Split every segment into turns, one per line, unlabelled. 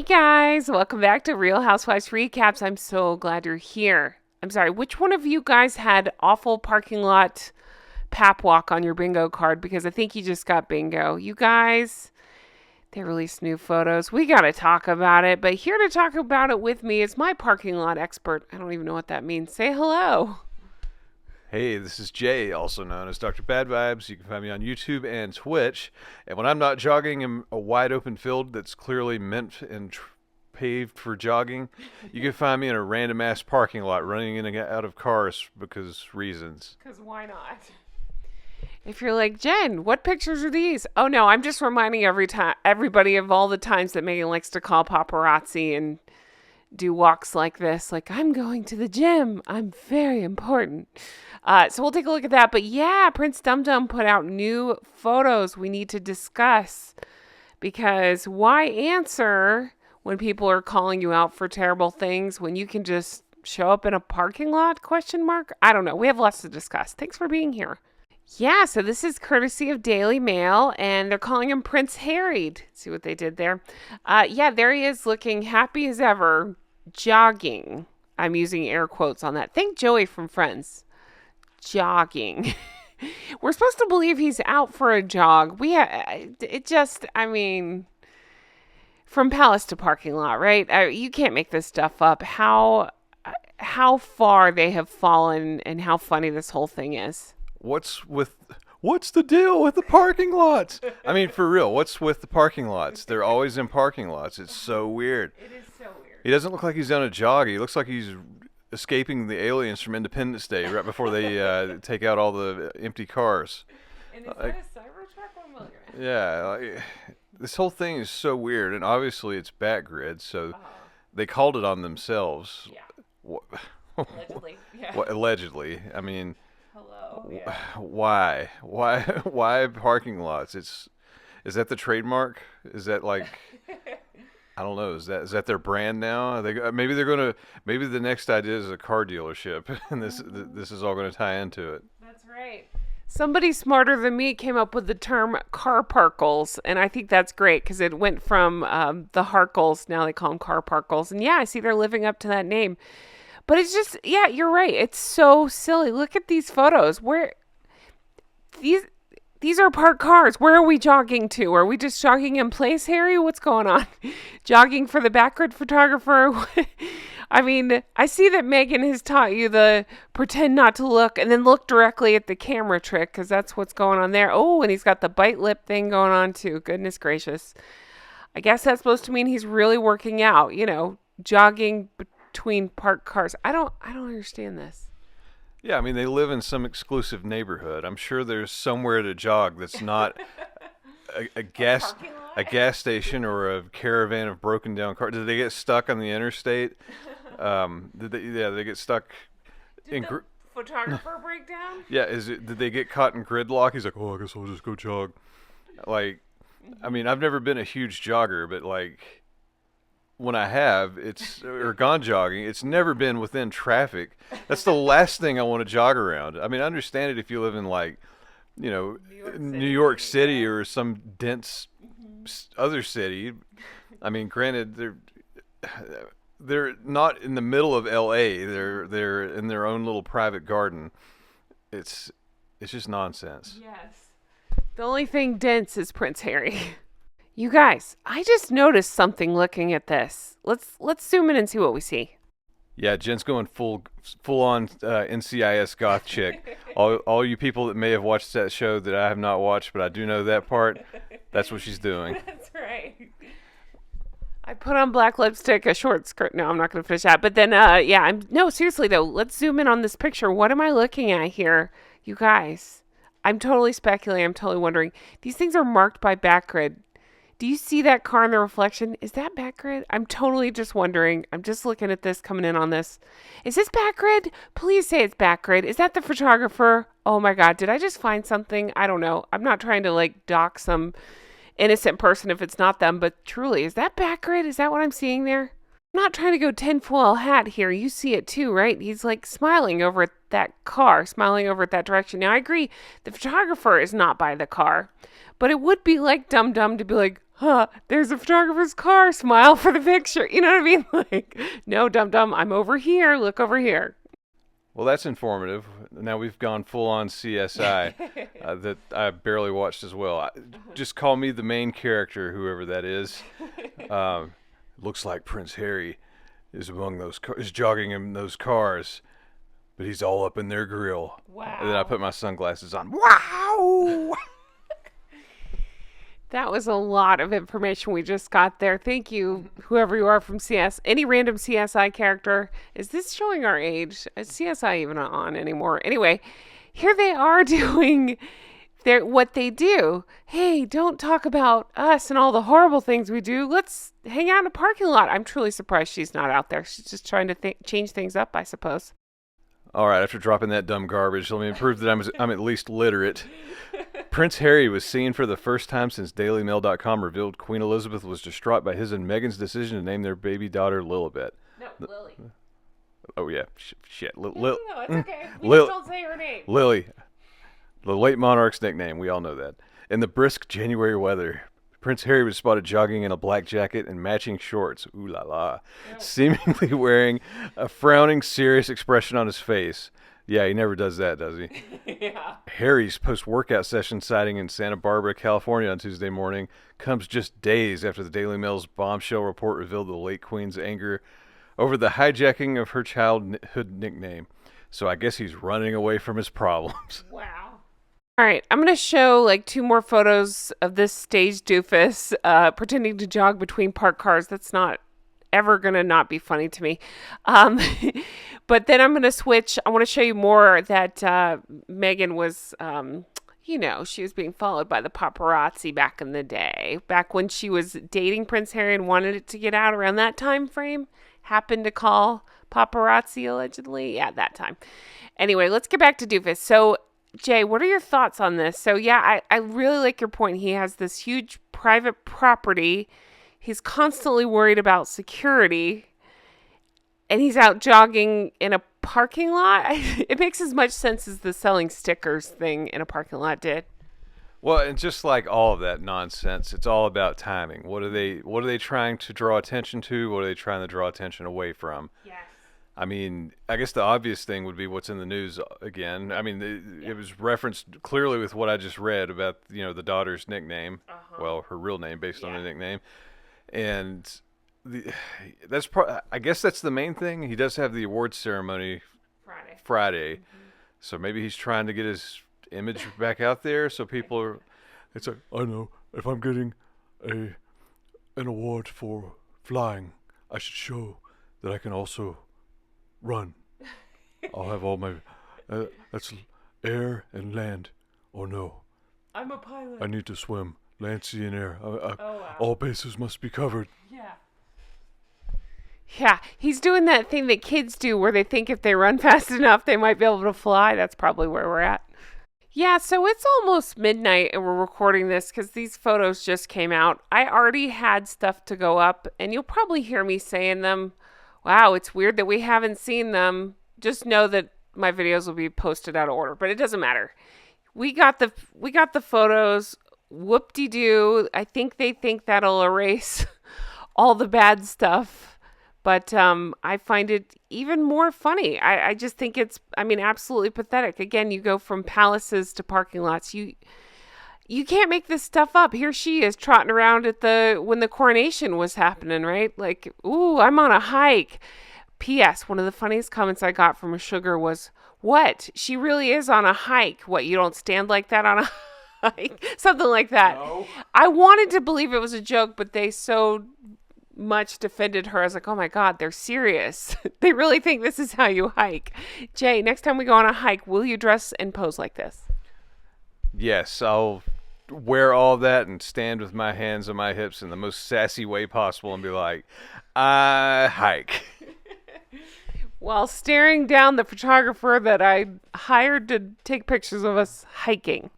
Hey guys, welcome back to Real Housewives Recaps. I'm so glad you're here. I'm sorry, which one of you guys had awful parking lot pap walk on your bingo card? Because I think you just got bingo. You guys, they released new photos. We got to talk about it, but here to talk about it with me is my parking lot expert. I don't even know what that means. Say hello.
Hey, this is Jay, also known as Dr. Bad Vibes. You can find me on YouTube and Twitch. And when I'm not jogging in a wide open field that's clearly meant and paved for jogging, you can find me in a random ass parking lot running in and out of cars because reasons.
Because why not? If you're like, Jen, what pictures are these? Oh no, I'm just reminding everybody of all the times that Meghan likes to call paparazzi and do walks like this, like, I'm going to the gym. I'm very important. So we'll take a look at that. But yeah, Prince Dum Dum put out new photos we need to discuss, because why answer when people are calling you out for terrible things when you can just show up in a parking lot? Question mark. I don't know. We have lots to discuss. Thanks for being here. Yeah, so this is courtesy of Daily Mail, and they're calling him Prince Harried. See what they did there? Yeah, there he is, looking happy as ever, jogging. I'm using air quotes on that. Thank Joey from Friends. Jogging. We're supposed to believe he's out for a jog. From palace to parking lot, right? You can't make this stuff up. How far they have fallen and how funny this whole thing is.
What's the deal with the parking lots? I mean, for real, what's with the parking lots? They're always in parking lots. It's so weird.
It is so weird.
He doesn't look like he's on a jog. He looks like he's escaping the aliens from Independence Day right before they take out all the empty cars.
And is that a Cybertruck? What am I
Yeah, this whole thing is so weird, and obviously it's Batgrid, so they called it on themselves.
Yeah. Allegedly. Yeah.
Allegedly. I mean,
Hello. Yeah.
why parking lots? Is that the trademark? Is that like, I don't know. Is that their brand now? Maybe the next idea is a car dealership, and this is all going to tie into it.
That's right. Somebody smarter than me came up with the term car parkles, and I think that's great because it went from the Harkles, now they call them car parkles, and yeah, I see they're living up to that name. But it's just, yeah, you're right. It's so silly. Look at these photos. These are parked cars. Where are we jogging to? Are we just jogging in place, Harry? What's going on? Jogging for the Backward photographer? I mean, I see that Meghan has taught you the pretend not to look and then look directly at the camera trick, because that's what's going on there. Oh, and he's got the bite lip thing going on too. Goodness gracious. I guess that's supposed to mean he's really working out, jogging between parked cars. I don't understand this.
Yeah, I mean, they live in some exclusive neighborhood. I'm sure there's somewhere to jog that's not a gas station or a caravan of broken down cars. Did they get stuck on the interstate? Did they get stuck
Did the photographer break down?
Yeah, did they get caught in gridlock? He's like, "Oh, I guess I'll just go jog." Like, I mean, I've never been a huge jogger, but like, when I have, or gone jogging, it's never been within traffic. That's the last thing I want to jog around. I mean, I understand it if you live in like, New York City or some dense other city. I mean, granted, they're not in the middle of LA. They're in their own little private garden. It's just nonsense.
Yes. The only thing dense is Prince Harry. You guys, I just noticed something looking at this. Let's zoom in and see what we see.
Yeah, Jen's going full on NCIS goth chick. All you people that may have watched that show that I have not watched, but I do know that part, that's what she's doing.
That's right. I put on black lipstick, a short skirt. No, I'm not going to finish that. But then, no, seriously though, let's zoom in on this picture. What am I looking at here, you guys? I'm totally speculating. I'm totally wondering. These things are marked by Backward. Do you see that car in the reflection? Is that Backward? I'm totally just wondering. I'm just looking at this, coming in on this. Is this Backward? Please say it's Backward. Is that the photographer? Oh my God. Did I just find something? I don't know. I'm not trying to like dock some innocent person if it's not them, but truly, is that Backward? Is that what I'm seeing there? I'm not trying to go tinfoil hat here. You see it too, right? He's like smiling over at that car, smiling over at that direction. Now, I agree. The photographer is not by the car, but it would be like dumb to be like, there's a photographer's car. Smile for the picture. You know what I mean? Like, no, dum-dum, I'm over here. Look over here.
Well, that's informative. Now we've gone full on CSI that I barely watched as well. Just call me the main character, whoever that is. Looks like Prince Harry is among those is jogging in those cars, but he's all up in their grill.
Wow.
And then I put my sunglasses on. Wow.
That was a lot of information we just got there. Thank you, whoever you are from CS. Any random CSI character. Is this showing our age? Is CSI even on anymore? Anyway, here they are doing what they do. Hey, don't talk about us and all the horrible things we do. Let's hang out in a parking lot. I'm truly surprised she's not out there. She's just trying to change things up, I suppose.
All right, after dropping that dumb garbage, let me prove that I'm at least literate. Prince Harry was seen for the first time since DailyMail.com revealed Queen Elizabeth was distraught by his and Meghan's decision to name their baby daughter Lilibet.
No, Lily.
Oh, yeah. Shit.
No, it's okay. We just don't say her name.
Lily. The late monarch's nickname. We all know that. In the brisk January weather, Prince Harry was spotted jogging in a black jacket and matching shorts. Ooh la la. Seemingly wearing a frowning, serious expression on his face. Yeah, he never does that, does he?
Yeah.
Harry's post-workout session sighting in Santa Barbara, California on Tuesday morning comes just days after the Daily Mail's bombshell report revealed the late Queen's anger over the hijacking of her childhood nickname. So I guess he's running away from his problems.
Wow. All right, I'm going to show like 2 more photos of this stage doofus pretending to jog between parked cars. That's not ever going to not be funny to me. But then I'm going to switch. I want to show you more that Meghan was, she was being followed by the paparazzi back in the day, back when she was dating Prince Harry and wanted it to get out around that time frame. Happened to call paparazzi allegedly. Yeah, that time. Anyway, let's get back to doofus. So, Jay, what are your thoughts on this? So, yeah, I really like your point. He has this huge private property. He's constantly worried about security. And he's out jogging in a parking lot. It makes as much sense as the selling stickers thing in a parking lot did.
Well, and just like all of that nonsense, it's all about timing. What are they trying to draw attention to? What are they trying to draw attention away from?
Yes.
I mean, I guess the obvious thing would be what's in the news again. I mean, it was referenced clearly with what I just read about, the daughter's nickname. Uh-huh. Well, her real name based on the nickname. And I guess that's the main thing. He does have the awards ceremony Friday. Mm-hmm. So maybe he's trying to get his image back out there so people are, it's like, I know, if I'm getting an award for flying, I should show that I can also run. I'll have all my that's air and land, or no,
I'm a pilot.
I need to swim land, sea, and air.
Wow.
All bases must be covered.
Yeah, he's doing that thing that kids do where they think if they run fast enough they might be able to fly. That's probably where we're at. Yeah, so it's almost midnight and we're recording this because these photos just came out. I already had stuff to go up, and you'll probably hear me saying them. Wow, it's weird that we haven't seen them. Just know that my videos will be posted out of order, but it doesn't matter. We got the photos. Whoop-de-doo. I think they think that'll erase all the bad stuff. But I find it even more funny. I just think it's, absolutely pathetic. Again, you go from palaces to parking lots. You can't make this stuff up. Here she is trotting around when the coronation was happening, right? Like, ooh, I'm on a hike. P.S. One of the funniest comments I got from a sugar was, what? She really is on a hike. What, you don't stand like that on a hike? Something like that. No. I wanted to believe it was a joke, but they so much defended her. I was like, oh my God, they're serious. They really think this is how you hike. Jay, next time we go on a hike, will you dress and pose like this?
Yes, I'll wear all that and stand with my hands on my hips in the most sassy way possible and be like, I hike.
While staring down the photographer that I hired to take pictures of us hiking.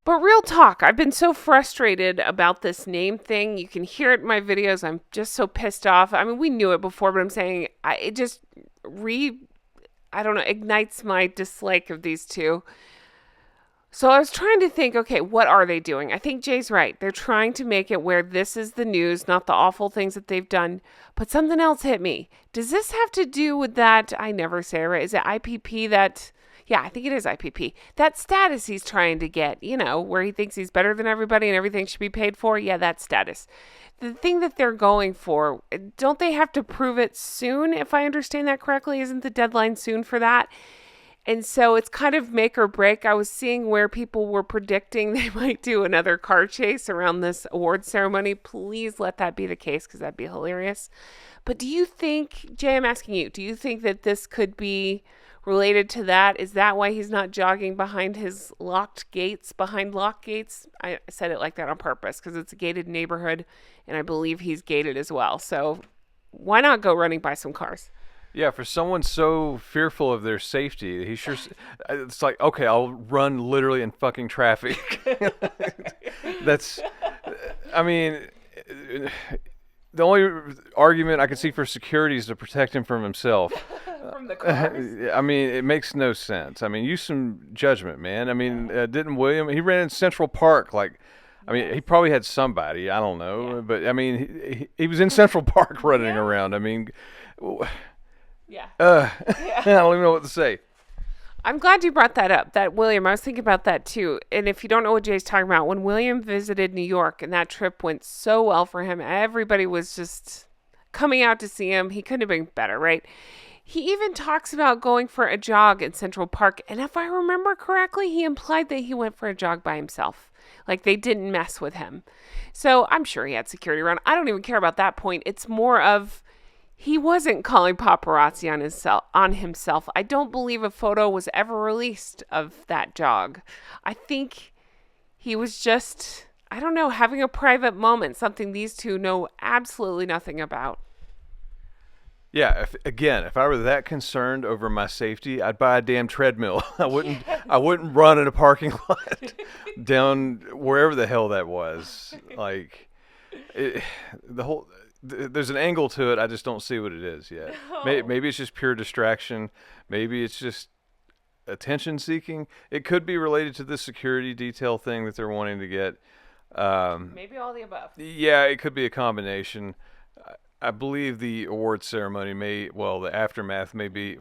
But real talk, I've been so frustrated about this name thing. You can hear it in my videos. I'm just so pissed off. We knew it before, but I'm saying it just ignites my dislike of these two. So I was trying to think, okay, what are they doing? I think Jay's right. They're trying to make it where this is the news, not the awful things that they've done. But something else hit me. Does this have to do with that? I never say it right. Is it IPP that? Yeah, I think it is IPP. That status he's trying to get, where he thinks he's better than everybody and everything should be paid for. Yeah, that status. The thing that they're going for, don't they have to prove it soon? If I understand that correctly, isn't the deadline soon for that? And so it's kind of make or break. I was seeing where people were predicting they might do another car chase around this award ceremony. Please let that be the case because that'd be hilarious. But do you think, Jay, I'm asking you, do you think that this could be related to that? Is that why he's not jogging behind his locked gates, behind locked gates? I said it like that on purpose because it's a gated neighborhood and I believe he's gated as well. So why not go running by some cars?
Yeah, for someone so fearful of their safety, it's like, okay, I'll run literally in fucking traffic. That's, I mean, the only argument I can see for security is to protect him from himself.
From the cars?
I mean, it makes no sense. I mean, use some judgment, man. I mean, didn't William, he ran in Central Park, he probably had somebody, I don't know, but I mean, he was in Central Park running around. I mean,
yeah.
I don't even know what to say.
I'm glad you brought that up, that William. I was thinking about that too. And if you don't know what Jay's talking about, when William visited New York and that trip went so well for him, everybody was just coming out to see him. He couldn't have been better, right? He even talks about going for a jog in Central Park. And if I remember correctly, he implied that he went for a jog by himself. Like they didn't mess with him. So I'm sure he had security around. I don't even care about that point. It's more of he wasn't calling paparazzi on himself. I don't believe a photo was ever released of that jog. I think he was just, I don't know, having a private moment, something these two know absolutely nothing about.
Yeah, if I were that concerned over my safety, I'd buy a damn treadmill. I wouldn't run in a parking lot down wherever the hell that was. There's an angle to it. I just don't see what it is yet.
No.
Maybe it's just pure distraction. Maybe it's just attention seeking. It could be related to the security detail thing that they're wanting to get.
Maybe all the above.
Yeah, it could be a combination. I believe the award ceremony the aftermath may be,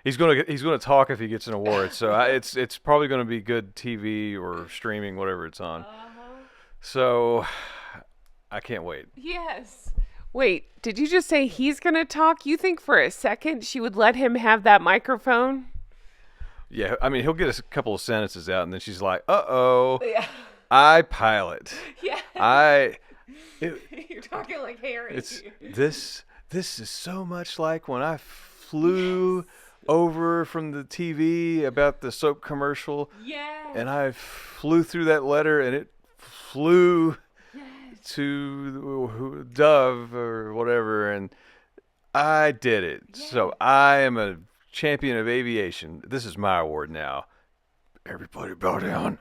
he's gonna talk if he gets an award. So it's probably going to be good TV or streaming, whatever it's on. So I can't wait.
Yes. Wait, did you just say he's going to talk? You think for a second she would let him have that microphone?
Yeah, I mean, he'll get a couple of sentences out, and then she's like, uh-oh,
Yeah.
I pilot.
Yeah. You're talking like Harry.
This is so much like when I flew over from the TV about the soap commercial.
Yeah.
And I flew through that letter, and it flew to Dove or whatever, and I did it. Yeah. So I am a champion of aviation. This is my award now. Everybody bow down.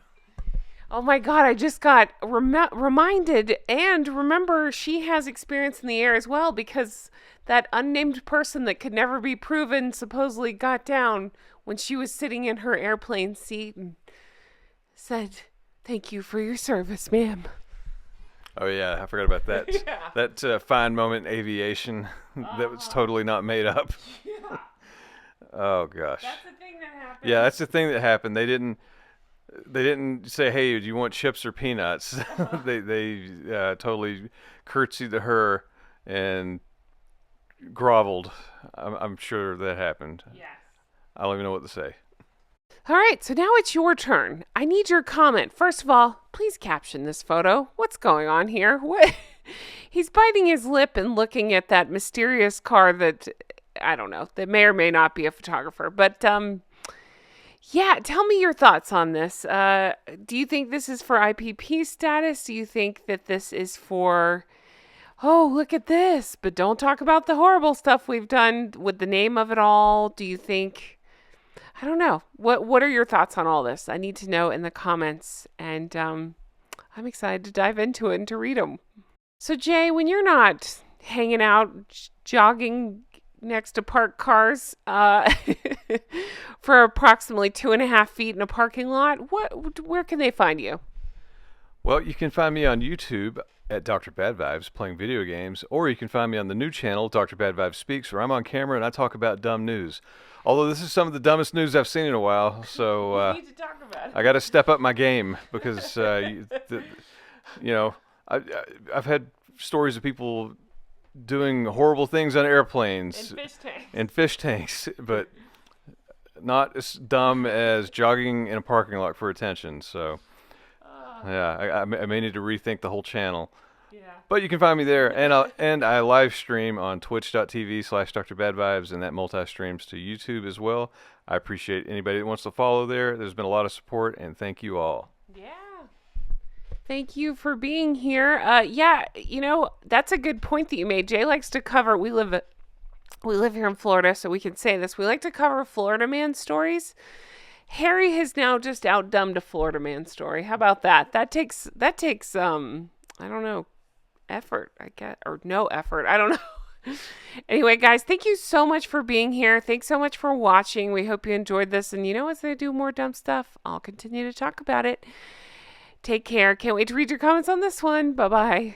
Oh my God, I just got reminded, and remember, she has experience in the air as well, because that unnamed person that could never be proven supposedly got down when she was sitting in her airplane seat and said, "Thank you for your service, ma'am."
Oh yeah, I forgot about that.
Yeah.
That fine moment in aviation that was totally not made up.
Yeah.
Oh gosh.
That's the thing that happened.
Yeah, that's the thing that happened. They didn't say, "Hey, do you want chips or peanuts?" They totally curtsied to her and groveled. I'm sure that happened.
Yes.
I don't even know what to say.
All right, so now it's your turn. I need your comment. First of all, please caption this photo. What's going on here? What? He's biting his lip and looking at that mysterious car that, I don't know, that may or may not be a photographer. But, yeah, tell me your thoughts on this. Do you think this is for IPP status? Do you think that this is for, oh, look at this, but don't talk about the horrible stuff we've done with the name of it all? Do you think... I don't know. What are your thoughts on all this? I need to know in the comments, and I'm excited to dive into it and to read them. So, Jay, when you're not hanging out, jogging next to parked cars, for approximately 2.5 feet in a parking lot, where can they find you?
Well, you can find me on YouTube at Dr. Bad Vibes playing video games, or you can find me on the new channel, Dr. Bad Vibes Speaks, where I'm on camera and I talk about dumb news. Although this is some of the dumbest news I've seen in a while, so
We need to talk about it.
I got to step up my game because, I've had stories of people doing horrible things on airplanes
And fish tanks.
and fish tanks, but not as dumb as jogging in a parking lot for attention. So, yeah, I may need to rethink the whole channel.
Yeah.
But you can find me there, and I live stream on twitch.tv/DrBadVibes, and that multi-streams to YouTube as well. I appreciate anybody that wants to follow there. There's been a lot of support, and thank you all.
Yeah. Thank you for being here. That's a good point that you made. Jay likes to cover. We live here in Florida, so we can say this. We like to cover Florida man stories. Harry has now just outdumbed a Florida man story. How about that? That takes I don't know, effort, I guess, or no effort. I don't know. Anyway, guys, thank you so much for being here. Thanks so much for watching. We hope you enjoyed this. And as I do more dumb stuff, I'll continue to talk about it. Take care. Can't wait to read your comments on this one. Bye-bye.